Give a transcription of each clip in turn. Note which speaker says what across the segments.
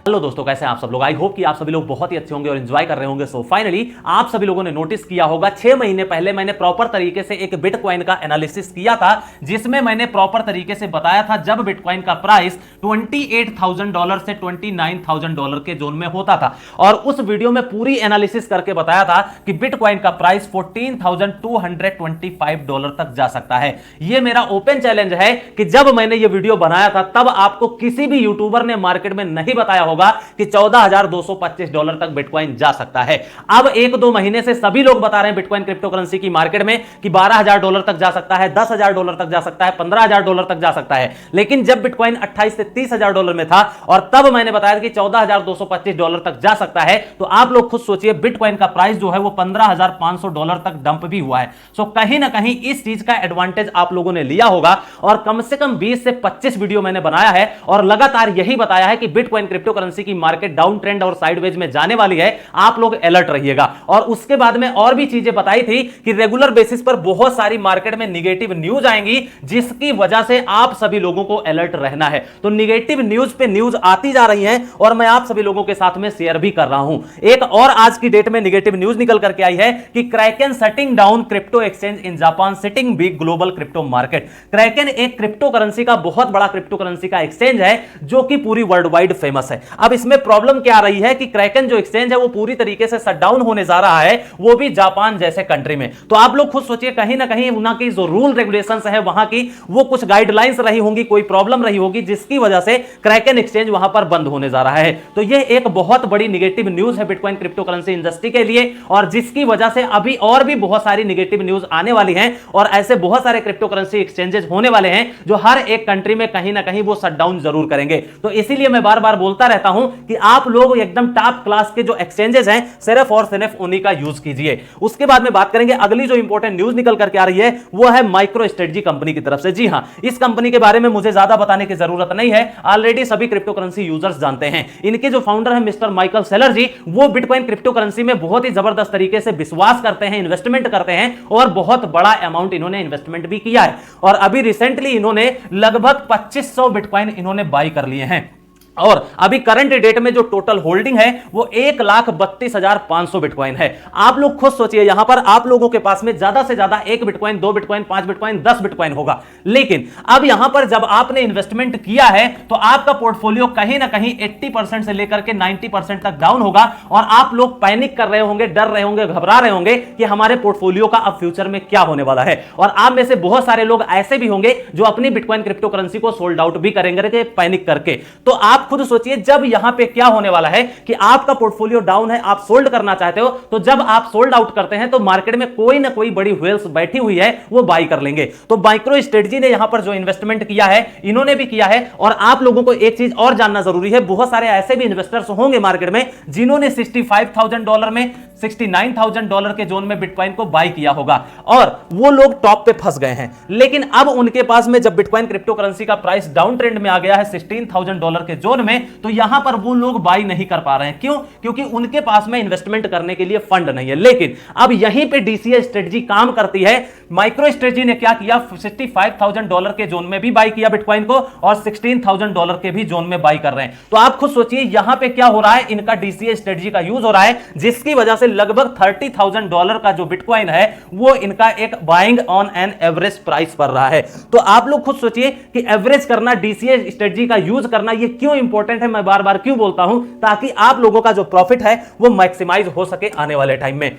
Speaker 1: Hello दोस्तों, कैसे हैं आप सब लोग। आई होप कि आप सभी लोग बहुत ही अच्छे होंगे और एंजॉय कर रहे होंगे। सो फाइनली आप सभी लोगों ने नोटिस किया होगा 6 महीने पहले मैंने प्रॉपर तरीके से एक बिटकॉइन का एनालिसिस किया था, जिसमें मैंने प्रॉपर तरीके से बताया था जब बिटकॉइन का प्राइस $28,000 से $29,000 के जोन में होता था। और उस वीडियो में पूरी एनालिसिस करके बताया था कि बिटकॉइन का प्राइस $14,225 तक जा सकता है। यह मेरा ओपन चैलेंज है कि जब मैंने यह वीडियो बनाया था तब आपको किसी भी यूट्यूबर ने मार्केट में नहीं बताया होगा कि $14,225 तक बिटकॉइन जा सकता है। अब 1-2 महीने से सभी लोग बता रहे हैं बिटकॉइन क्रिप्टो करेंसी की मार्केट में कि $12,000 तक जा सकता है, $10,000 तक जा सकता है, $15,000 तक जा सकता है। लेकिन जब बिटकॉइन $28,000 से $30,000 में था और तब मैंने बताया कि $14,225 तक जा सकता है, तो आप लोग खुद सोचिए बिटकॉइन का प्राइस जो है वो $15,500 तक डंप भी हुआ है। सो कहीं ना कहीं इस चीज का एडवांटेज आप लोगों ने लिया होगा और कम से कम 20 से 25 वीडियो मैंने बनाया है और लगातार यही बताया है कि बिटकॉइन क्रिप्टो करेंसी की मार्केट डाउन ट्रेंड और साइडवेज में जाने वाली है, आप लोग अलर्ट रहिएगा। और उसके बाद में और भी चीजें बताई थी कि रेगुलर बेसिस पर बहुत सारी मार्केट में नेगेटिव न्यूज आएंगी, जिसकी वजह से आप सभी लोगों को अलर्ट रहना है। तो नेगेटिव न्यूज पे न्यूज आती जा रही है और मैं आप सभी लोगों के साथ में शेयर भी कर रहा हूं। एक और आज की डेट में नेगेटिव न्यूज निकल करके आई है कि Kraken shutting down crypto exchange in Japan, citing big global crypto market. Kraken एक क्रिप्टो करेंसी का बहुत बड़ा क्रिप्टो करेंसी का एक्सचेंज है जो कि पूरी वर्ल्ड वाइड फेमस है। अब इसमें प्रॉब्लम क्या आ रही है कि क्रैकेन जो एक्सचेंज है वो पूरी तरीके से शट डाउन होने जा रहा है, वो भी जापान जैसे कंट्री में। तो आप लोग खुद सोचिए कहीं ना कहीं वहां की जो रूल रेगुलेशंस है वहां की वो कुछ गाइडलाइंस रही होंगी, कोई प्रॉब्लम रही होगी जिसकी वजह से क्रैकेन एक्सचेंज वहां पर बंद होने जा रहा है। तो ये एक बहुत बड़ी नेगेटिव न्यूज है बिटकॉइन क्रिप्टो करेंसी इंडस्ट्री के लिए और जिसकी वजह से अभी और भी बहुत सारी नेगेटिव न्यूज आने वाली हैं और ऐसे बहुत सारे क्रिप्टो करेंसी एक्सचेंजेस होने वाले हैं जो हर एक कंट्री में कहीं ना कहीं वो शट डाउन जरूर करेंगे। तो इसीलिए मैं बार बार बोलता रहता हूं कि आप लोग एकदम टॉप क्लास के जो एक्सचेंजेस हैं सिर्फ और सिर्फ उन्हीं का यूज कीजिए। उसके बाद में बात करेंगे अगली जो इंपॉर्टेंट न्यूज निकल करके आ रही है वो है माइक्रो स्ट्रेटजी कंपनी की तरफ से। जी हां, इस कंपनी के बारे में मुझे ज्यादा बताने की जरूरत नहीं है, ऑलरेडी सभी क्रिप्टो करेंसी यूजर्स जानते हैं। इनके जो फाउंडर है मिस्टर माइकल सेलर जी, वो बिटकॉइन क्रिप्टो करेंसी में बहुत ही जबरदस्त तरीके से विश्वास करते हैं, इन्वेस्टमेंट करते हैं और बहुत बड़ा अमाउंट इन्होंने इन्वेस्टमेंट भी किया है। और अभी रिसेंटली इन्होंने लगभग 2500 बिटकॉइन इन्होंने बाई कर लिए हैं और अभी करंट डेट में जो टोटल होल्डिंग है वो 1,32,500 बिटकॉइन है। आप लोग खुद सोचिए यहां पर आप लोगों के पास में ज्यादा से ज्यादा 1 बिटकॉइन, 2 बिटकॉइन, 5 बिटकॉइन, 10 बिटकॉइन होगा। लेकिन अब यहां पर जब आपने इन्वेस्टमेंट किया है तो आपका पोर्टफोलियो कहीं ना कहीं 80% से लेकर के 90% तक डाउन होगा और आप लोग पैनिक कर रहे होंगे, डर रहे होंगे, घबरा रहे होंगे कि हमारे पोर्टफोलियो का अब फ्यूचर में क्या होने वाला है। और आप में से बहुत सारे लोग ऐसे भी होंगे जो अपनी बिटकॉइन क्रिप्टो करेंसी को सोल्ड आउट भी करेंगे पैनिक करके। तो आप खुद सोचिए जब यहां पे क्या होने वाला है कि आपका पोर्टफोलियो डाउन है, आप सोल्ड करना चाहते हो, तो जब आप सोल्ड आउट करते हैं तो मार्केट में कोई ना कोई बड़ी व्हेल्स बैठी हुई है वो बाई कर लेंगे। तो माइक्रो स्ट्रेटजी ने यहां पर जो इन्वेस्टमेंट किया है इन्होंने भी किया है। और आप लोगों को एक चीज और जानना जरूरी है, बहुत सारे ऐसे भी इन्वेस्टर्स होंगे मार्केट में जिन्होंने $65,000 में, $69,000 के जोन में बिटकॉइन को बाई किया होगा और वो लोग टॉप पे फंस गए हैं। लेकिन अब उनके पास में जब बिटकॉइन क्रिप्टो करेंसी का प्राइस डाउन ट्रेंड में आ गया है $16,000 के जोन में, तो यहां पर वो लोग बाई नहीं कर पा रहे हैं। क्यों? क्योंकि उनके पास में इन्वेस्टमेंट करने के लिए फंड नहीं है। लेकिन अब यहीं पे डीसीए स्ट्रेटजी काम करती है। माइक्रो स्ट्रेटजी ने क्या किया, $65,000 के जोन में भी बाई किया बिटकॉइन को और $16,000 के भी जोन में बाई कर रहे हैं। तो आप खुद सोचिए यहां पे क्या हो रहा है, इनका डीसीए स्ट्रेटजी का यूज हो रहा है जिसकी वजह से लगभग $30,000 का जो बिटकॉइन है वो इनका एक buying on an average price पर रहा है। तो आप लोग खुद सोचिए कि एवरेज करना, डीसीए स्ट्रेटजी का यूज करना ये क्यों इंपॉर्टेंट है। मैं बार बार क्यों बोलता हूं, ताकि आप लोगों का जो प्रॉफिट है वो मैक्सिमाइज हो सके आने वाले टाइम में।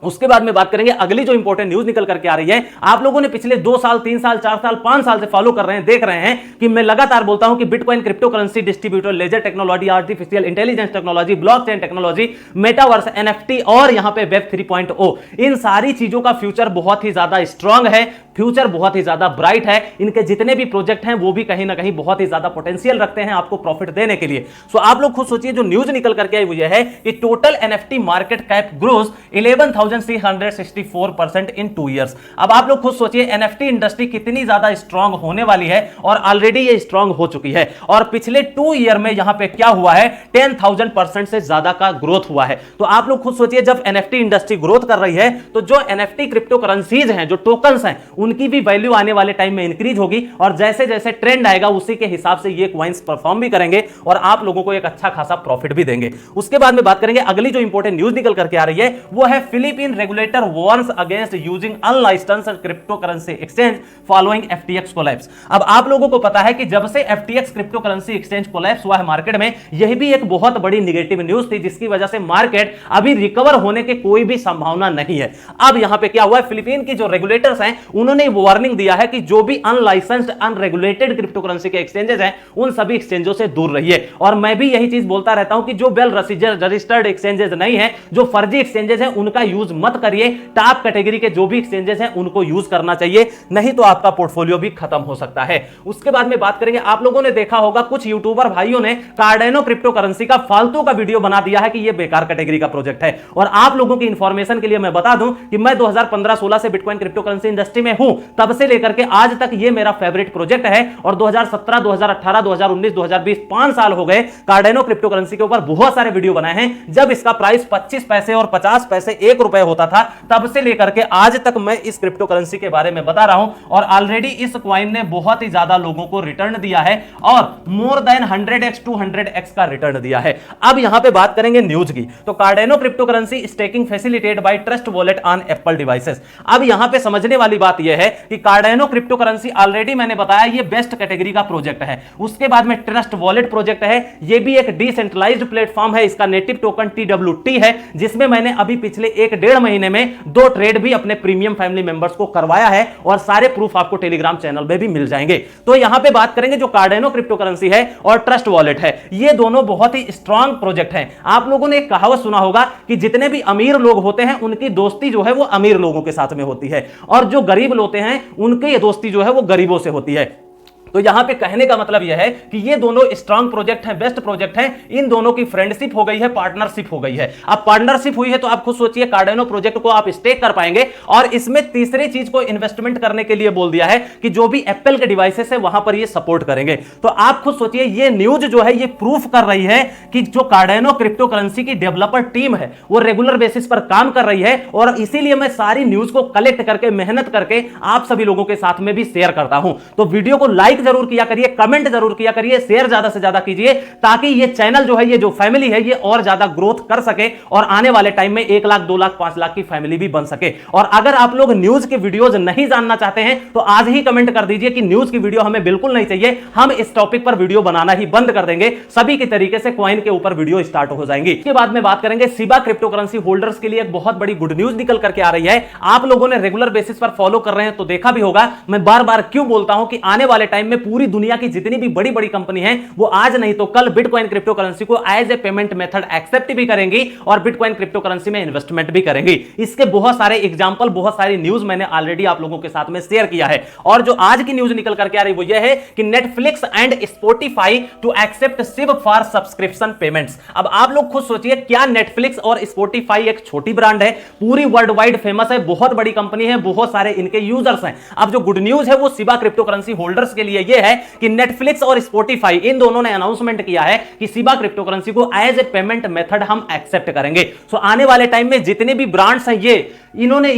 Speaker 1: उसके बाद में बात करेंगे अगली जो इंपॉर्टेंट न्यूज निकल करके आ रही है। आप लोगों ने पिछले 2 साल, 3 साल, 4 साल, 5 साल से फॉलो कर रहे हैं, देख रहे हैं कि मैं लगातार बोलता हूं कि Bitcoin crypto currency, distributor, ledger technology, artificial intelligence technology, blockchain technology, metaverse, NFT और यहां पे वेब 3.0, इन सारी चीजों का फ्यूचर बहुत ही ज्यादा स्ट्रांग है, फ्यूचर बहुत ही ज्यादा ब्राइट है। इनके जितने भी प्रोजेक्ट हैं वो भी कहीं ना कहीं बहुत ही ज्यादा पोटेंशियल रखते हैं आपको प्रॉफिट देने के लिए। सो आप लोग खुद सोचिए जो न्यूज निकल करके आई वो ये है कि total NFT market cap grows 11,364% in 2 years. अब आप लोग खुद सोचिए एनएफटी इंडस्ट्री कितनी ज्यादा स्ट्रांग होने वाली है और ऑलरेडी ये स्ट्रांग हो चुकी है। और पिछले 2 ईयर में यहां पे क्या हुआ है, 10,000% से ज्यादा का ग्रोथ हुआ है। तो आप लोग खुद सोचिए जब एनएफटी इंडस्ट्री ग्रोथ कर रही है तो जो एनएफटी क्रिप्टो करेंसीज हैं, जो टोकन्स हैं, उनकी भी वैल्यू आने वाले टाइम में इंक्रीज होगी और जैसे जैसे ट्रेंड आएगा उसी के हिसाब से ये कॉइन्स परफॉर्म भी करेंगे और आप लोगों को एक अच्छा खासा प्रॉफिट भी देंगे। उसके बाद में बात करेंगे अगली जो इंपॉर्टेंट न्यूज निकल करके आ रही है वो है Philippine regulator warns against using unlicensed crypto currency exchange following FTX collapse. अब आप लोगों को पता है कि जब से FTX crypto currency exchange collapse हुआ है मार्केट में, यह भी एक बहुत बड़ी नेगेटिव न्यूज थी जिसकी वजह से मार्केट अभी रिकवर होने की कोई भी संभावना नहीं है। अब यहां पे क्या हुआ है, फिलीपीन की जो रेगुलेटर्स हैं उन्होंने वार्निंग दिया है कि जो भी अनलाइसेंस्ड अनरेगुलेटेड क्रिप्टो करेंसी के एक्सचेंजेस हैं उन सभी एक्सचेंजों से दूर रहिए। और मैं भी यही चीज बोलता रहता हूं कि जो वेल रजिस्टर्ड एक्सचेंजेस नहीं है, जो फर्जी एक्सचेंजेस हैं उनका यूज मत करिए। टॉप कैटेगरी के जो भी एक्सचेंजेस हैं उनको यूज करना चाहिए, नहीं तो आपका पोर्टफोलियो भी खत्म हो सकता है। उसके बाद में बात करेंगे, आप लोगों ने देखा होगा कुछ यूट्यूबर भाइयों ने कार्डेनो क्रिप्टो करेंसी का फालतू का वीडियो बना दिया है कि यह बेकार कैटेगरी का प्रोजेक्ट है। और आप लोगों की इंफॉर्मेशन के लिए मैं बता दूं कि मैं 2015-16 से बिटकॉइन क्रिप्टो करेंसी इंडस्ट्री में हूं, तब से लेकर के आज तक यह मेरा फेवरेट प्रोजेक्ट है। और 2017, 2018, 2019, 2020 5 साल हो गए कार्डेनो क्रिप्टो करेंसी के ऊपर बहुत सारे वीडियो बनाए हैं। जब इसका प्राइस 25 पैसे और 50 पैसे 1 रुपए होता था, तब से लेकर के आज तक मैं इस क्रिप्टो करेंसी के बारे में बता रहा हूं। और ऑलरेडी इस कॉइन ने बहुत ही ज्यादा लोगों को रिटर्न दिया है और मोर देन 100x 200x का रिटर्न दिया है। अब यहां पे बात करेंगे न्यूज की, तो कार्डेनो crypto currency staking facilitated bye trust wallet on Apple devices. अब यहां पे समझने वाली बात यह है कि कार्डेनो क्रिप्टो करेंसी ऑलरेडी मैंने बताया ये बेस्ट कैटेगरी का प्रोजेक्ट है। उसके बाद में ट्रस्ट वॉलेट प्रोजेक्ट है, ये भी एक डिसेंट्रलाइज्ड प्लेटफॉर्म है। इसका नेटिव टोकन TWT है, जिसमें मैंने अभी पिछले 1-1.5 महीने में 2 ट्रेड भी अपने प्रीमियम फैमिली मेंबर्स को करवाया है और सारे प्रूफ आपको टेलीग्राम चैनल में भी मिल जाएंगे। तो यहां पे बात करेंगे जो कार्डेनो क्रिप्टो करेंसी है और ट्रस्ट वॉलेट है, ये दोनों बहुत ही स्ट्रांग प्रोजेक्ट हैं। आप लोगों ने एक कहावत सुना होगा कि जितने भी अमीर लोग होते हैं उनकी दोस्ती जो है वो अमीर लोगों के साथ में होती है और जो गरीब होते हैं उनकी दोस्ती जो है वो गरीबों से होती है। तो यहां पे कहने का मतलब यह है कि ये दोनों स्ट्रांग प्रोजेक्ट हैं, बेस्ट प्रोजेक्ट हैं। इन दोनों की फ्रेंडशिप हो गई है, पार्टनरशिप हो गई है। अब पार्टनरशिप हुई है तो आप खुद सोचिए कार्डेनो प्रोजेक्ट को आप स्टेक कर पाएंगे। और इसमें तीसरी चीज को इन्वेस्टमेंट करने के लिए बोल दिया है कि जो भी एप्पल के डिवाइसेस है वहां पर ये सपोर्ट करेंगे। तो आप खुद सोचिए, ये न्यूज जो है ये प्रूफ कर रही है कि जो कार्डेनो क्रिप्टो करेंसी की डेवलपर टीम है वो रेगुलर बेसिस पर काम कर रही है। और इसीलिए मैं सारी न्यूज को कलेक्ट करके मेहनत करके आप सभी लोगों के साथ में भी शेयर करता हूं। तो वीडियो को लाइक जरूर किया करिए, कमेंट जरूर किया करिए, शेयर ज्यादा से ज्यादा कीजिए ताकि ये चैनल जो है, ये जो फैमिली है, ये और ज्यादा ग्रोथ कर सके और आने वाले टाइम में 1 लाख 2 लाख 5 लाख की फैमिली भी बन सके। और अगर आप लोग न्यूज के वीडियोज नहीं जानना चाहते हैं तो आज ही कमेंट कर दीजिए कि न्यूज की वीडियो हमें बिल्कुल नहीं चाहिए, हम इस टॉपिक पर वीडियो बनाना ही बंद कर देंगे। सभी की तरीके से कॉइन के ऊपर वीडियो स्टार्ट हो जाएंगी। इसके बाद में बात करेंगे शिबा क्रिप्टो करेंसी होल्डर्स के लिए एक बहुत बड़ी गुड न्यूज निकल करके आ रही है। आप लोगों ने रेगुलर बेसिस पर फॉलो कर रहे हैं तो देखा भी होगा, मैं बार बार क्यों बोलता हूं कि आने वाले टाइम में पूरी दुनिया की जितनी भी बड़ी बड़ी कंपनी है वो आज नहीं तो कल बिटकॉइन क्रिप्टो करेंसी को as a payment method accept भी करेंगी और बिटकॉइन क्रिप्टो करेंसी में इन्वेस्टमेंट भी करेंगी। इसके बहुत सारे एग्जांपल, बहुत सारी न्यूज मैंने ऑलरेडी आप लोगों के साथ में शेयर किया है। और जो आज की न्यूज निकल करके आ रही वो ये है कि Netflix and Spotify to accept सिब फॉर सब्सक्रिप्शन पेमेंट्स। अब आप लोग खुद सोचिए, क्या नेटफ्लिक्स और स्पॉटिफाई एक छोटी ब्रांड है? पूरी वर्ल्ड वाइड फेमस है, बहुत बड़ी कंपनी है, बहुत सारे इनके यूजर्स हैं। अब जो गुड न्यूज है वो शिबा क्रिप्टो करेंसी होल्डर्स के लिए ये है कि नेटफ्लिक्स और स्पॉटिफाई इन दोनों ने अनाउंसमेंट किया है कि शिबा क्रिप्टो करेंसी को एज ए पेमेंट मेथड हम एक्सेप्ट करेंगे। सो आने वाले टाइम में जितने भी ब्रांड्स हैं, ये इन्होंने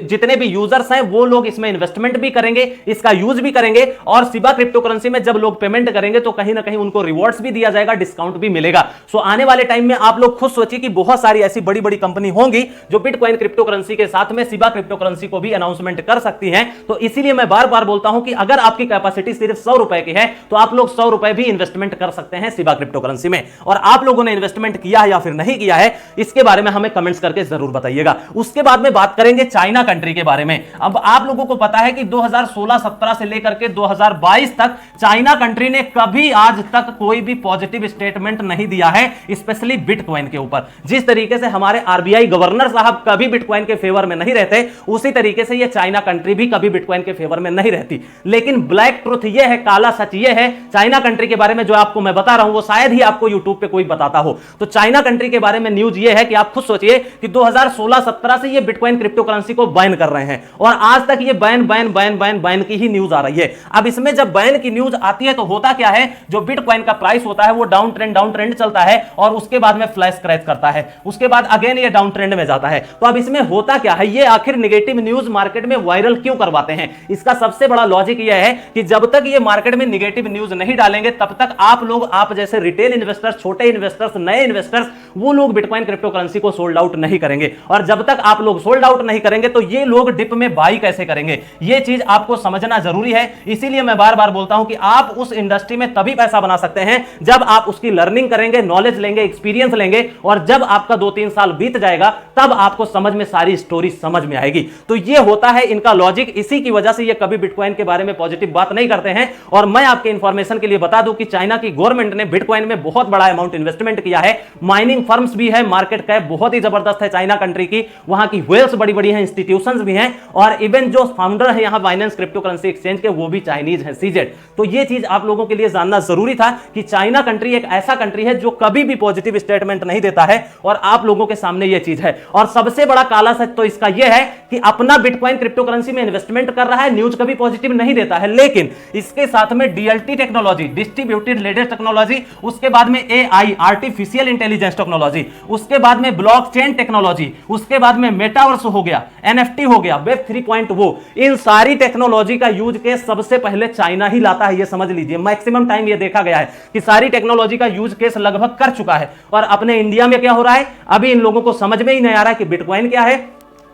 Speaker 1: जितने भी यूजर्स हैं वो लोग इसमें इन्वेस्टमेंट भी करेंगे, इसका यूज भी करेंगे। और शिबा क्रिप्टो करेंसी में जब लोग पेमेंट करेंगे तो कहीं ना कहीं उनको रिवॉर्ड्स भी दिया जाएगा, डिस्काउंट भी मिलेगा। सो आने वाले टाइम में आप लोग खुद सोचिए कि बहुत सारी ऐसी बड़ी बड़ी कंपनी होंगी जो बिटकॉइन क्रिप्टो करेंसी के साथ में शिबा क्रिप्टो करेंसी को भी अनाउंसमेंट कर सकती हैं। तो इसीलिए मैं बार बार बोलता हूं कि अगर आपकी कैपेसिटी सिर्फ 100 रुपए की है तो आप लोग 100 रुपए भी इन्वेस्टमेंट कर सकते हैं शिबा क्रिप्टो करेंसी में। और आप लोगों ने इन्वेस्टमेंट किया है या फिर नहीं किया है, इसके बारे में हमें कमेंट्स करके जरूर बताइएगा। उसके बाद में बात करेंगे चाइना कंट्री के बारे में। अब आप लोगों को पता है कि 2016-17 से लेकर के 2022 तक चाइना कंट्री ने कभी आज तक कोई भी पॉजिटिव स्टेटमेंट नहीं दिया है, स्पेशली बिटकॉइन के ऊपर। जिस तरीके से हमारे आरबीआई गवर्नर साहब कभी बिटकॉइन के फेवर में नहीं रहते, उसी तरीके से ये चाइना कंट्री भी कभी बिटकॉइन के फेवर में नहीं रहती। लेकिन ब्लैक ट्रुथ ये है, काला सच ये है चाइना कंट्री के बारे में जो आपको मैं बता रहा हूं वो शायद ही आपको यूट्यूब पे कोई बताता हो। तो चाइना कंट्री के बारे में न्यूज ये है कि आप खुद सोचिए कि 2016-17 से ये बिटकॉइन बिटकॉइन क्रिप्टो करेंसी को बैन कर रहे हैं और आज तक ये ban ban ban ban ban की ही न्यूज आ रही है। अब इसमें जब बैन की न्यूज आती है तो होता क्या है, जो बिटकॉइन का प्राइस होता है वो डाउन ट्रेंड चलता है और उसके बाद में फ्लैश क्रैश करता है, उसके बाद अगेन ये डाउन ट्रेंड में जाता है। तो अब इसमें होता क्या है, ये आखिर नेगेटिव न्यूज मार्केट में वायरल क्यों करवाते हैं? इसका सबसे बड़ा लॉजिक यह है कि जब तक ये मार्केट में नेगेटिव न्यूज नहीं डालेंगे तब तक आप लोग, आप जैसे रिटेल इन्वेस्टर्स, छोटे इन्वेस्टर्स, नए इन्वेस्टर्स, वो लोग बिटकॉइन क्रिप्टो करेंसी को सोल्ड आउट नहीं करेंगे। और जब तक आप लोग सोल्ड आउट नहीं करेंगे तो ये लोग डिप में बाई कैसे करेंगे, ये चीज आपको समझना जरूरी है। इसीलिए मैं बार बार बोलता हूं कि आप उस इंडस्ट्री में तभी पैसा बना सकते हैं जब आप उसकी लर्निंग करेंगे, नॉलेज लेंगे, एक्सपीरियंस लेंगे, और जब आपका 2-3 साल बीत जाएगा तब आपको समझ में सारी स्टोरी समझ में आएगी। तो ये होता है इनका लॉजिक। इसी की वजह से ये कभी बिटकॉइन के बारे में पॉजिटिव बात नहीं करते हैं। और मैं आपके इंफॉर्मेशन के लिए बता दूं कि चाइना की गवर्नमेंट ने बिटकॉइन में बहुत बड़ा अमाउंट इन्वेस्टमेंट किया है। माइनिंग फर्म्स भी है, मार्केट कैप बहुत ही जबरदस्त है चाइना कंट्री की, वहां की वेल्स बड़ी बड़ी हैं, इंस्टीट्यूशंस भी हैं, और इवन जो फाउंडर है यहां बाइनेंस क्रिप्टो करेंसी एक्सचेंज के, वो भी चाइनीज है, सीजेड। तो ये चीज आप लोगों के लिए जानना जरूरी था कि चाइना कंट्री एक ऐसा कंट्री है जो कभी भी पॉजिटिव स्टेटमेंट नहीं देता है, और आप लोगों के सामने यह चीज है। और सबसे बड़ा काला सच तो इसका यह है कि अपना बिटकॉइन क्रिप्टो करेंसी में इन्वेस्टमेंट कर रहा है, न्यूज कभी पॉजिटिव नहीं देता है, लेकिन इसके साथ में DLT technology, distributed latest technology, उसके बाद में एआई, आर्टिफिशियल इंटेलिजेंस टेक्नोलॉजी, उसके बाद में ब्लॉकचेन टेक्नोलॉजी, उसके बाद में मेटावर्स हो गया, एनएफटी हो गया, वेब 3.0, इन सारी टेक्नोलॉजी का यूज केस सबसे पहले चाइना ही लाता है। ये समझ लीजिए, मैक्सिमम टाइम ये देखा गया है कि सारी टेक्नोलॉजी का यूज केस लगभग कर चुका है। और अपने इंडिया में क्या हो रहा है, अभी इन लोगों को समझ में ही नहीं आ रहा है कि बिटकॉइन क्या है,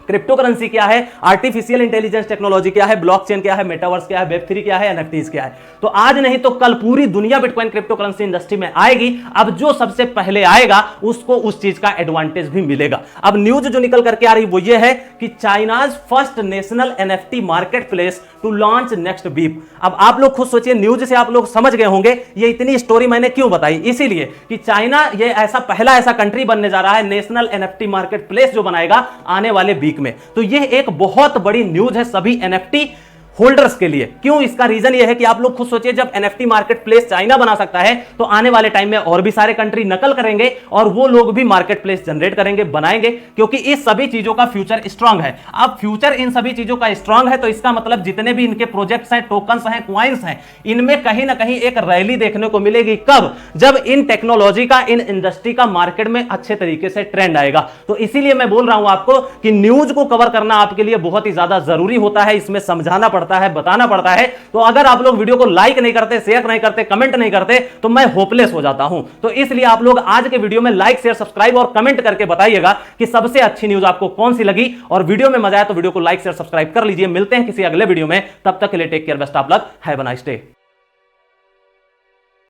Speaker 1: क्रिप्टो करेंसी क्या है, आर्टिफिशियल इंटेलिजेंस टेक्नोलॉजी क्या है, ब्लॉकचेन क्या है, मेटावर्स क्या है, वेब 3 क्या है, एनएफटीज क्या है। तो आज नहीं तो कल पूरी दुनिया बिटकॉइन क्रिप्टो करेंसी इंडस्ट्री में आएगी। अब जो सबसे पहले आएगा उसको उस चीज का एडवांटेज भी मिलेगा। अब न्यूज जो निकल करके आ रही वो ये है कि China's first national NFT market place to launch next week. अब आप लोग खुद सोचिए, न्यूज से आप लोग समझ गए होंगे ये इतनी स्टोरी मैंने क्यों बताई। इसीलिए कि चाइना ये ऐसा पहला ऐसा कंट्री बनने जा रहा है नेशनल एनएफटी मार्केट प्लेस जो बनाएगा आने वाले वीक में। तो यह एक बहुत बड़ी न्यूज है सभी एनएफटी होल्डर्स के लिए। क्यों? इसका रीजन यह है कि आप लोग खुद सोचिए, जब एनएफटी मार्केट प्लेस चाइना बना सकता है तो आने वाले टाइम में और भी सारे कंट्री नकल करेंगे और वो लोग भी मार्केट प्लेस जनरेट करेंगे, बनाएंगे, क्योंकि इस सभी चीजों का फ्यूचर स्ट्रांग है। अब फ्यूचर इन सभी चीजों का स्ट्रांग है तो इसका मतलब जितने भी इनके प्रोजेक्ट्स हैं, टोकन्स हैं, क्वाइंस हैं, इनमें कहीं ना कहीं एक रैली देखने को मिलेगी। कब? जब इन टेक्नोलॉजी का, इन इंडस्ट्री का मार्केट में अच्छे तरीके से ट्रेंड आएगा। तो इसीलिए मैं बोल रहा हूं आपको कि न्यूज को कवर करना आपके लिए बहुत ही ज्यादा जरूरी होता है। इसमें समझाना पड़ता है, बताना पड़ता है। तो अगर आप लोग वीडियो को लाइक नहीं करते, शेयर नहीं करते, कमेंट नहीं करते तो मैं होपलेस हो जाता हूं। तो इसलिए आप लोग आज के वीडियो में लाइक, शेयर, सब्सक्राइब और कमेंट करके बताइएगा कि सबसे अच्छी न्यूज आपको कौन सी लगी। और वीडियो में मजा आया तो वीडियो को लाइक, शेयर, सब्सक्राइब कर लीजिए। मिलते हैं किसी अगले वीडियो में, तब तक के लिए take care, best of luck, have a nice day.